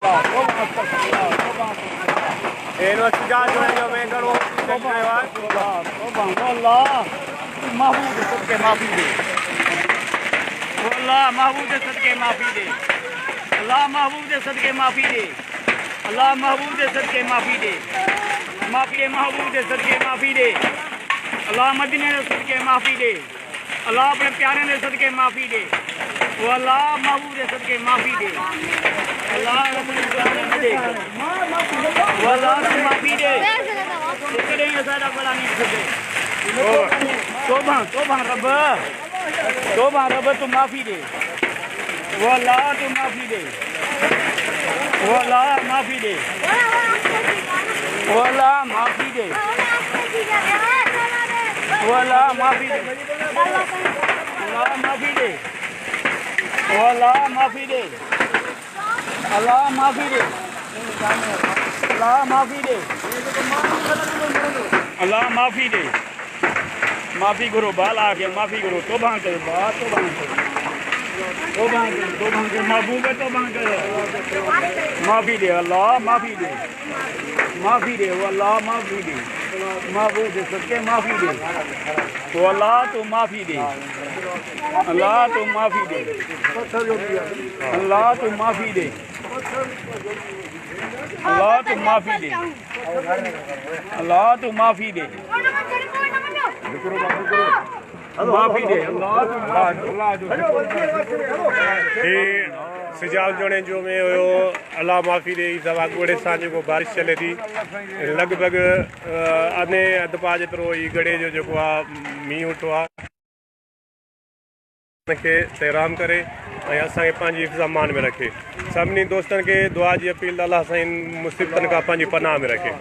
महबूब सदके माफी दे, अल्लाह महबूब दे सदके माफी दे, अल्लाह महबूब दे सदके माफी दे, अल्लाह महबूब दे सदके माफी दे, माफी दे महबूब दे सदके माफी दे, अल्लाह मदीने दे सदके माफी दे, अल्लाह अपने प्यारे दे सदके माफी दे, वो अल्लाह महबूब दे सदके माफी दे, अल्लाह अपने प्यारे दे, वो अल्लाह से माफी दे, इकड़े सारा बड़ा नहीं सके। तोबा तोबा रब तू माफी दे, वो अल्लाह तू माफी दे, वो अल्लाह माफी दे, वो अल्लाह माफी दे, वो अल्लाह माफी दे, अल्लाह माफी दे, वो अल्लाह माफी दे, अल्लाह माफी दे, अल्लाह माफी दे, अल्लाह माफी दे, माफी करो बाल आ गया, माफी करो तो भांग करो बात तो भांग करो महबूब है तो भांग करो माफी दे, अल्लाह माफी दे, माफी दे, वो अल्लाह माफी दे, महबूब दे सदके माफी दे, तो अल्लाह तो माफी दे, अल्लाह तो माफी दे, अल्लाह तो माफी दे, अल्लाह तो माफी दे, अल्लाह तो माफी दे, माफी दे, सिजाल जोड़े जो में हुयो अल्लाह माफ़ी दे दवा गोड़े सां जेको बारिश चले थी लॻभॻि अने अधु पा जेतिरो ई गड़े जो जेको आहे मींहुं उठो आहे उनखे तहराम करे ऐं असांखे पंहिंजी हिफ़्ज़-ए-अमान में रखे, सभिनी दोस्तनि खे दुआ जी अपील अल्लाह साईं मुसीबतनि खां पंहिंजी पनाह में रखे।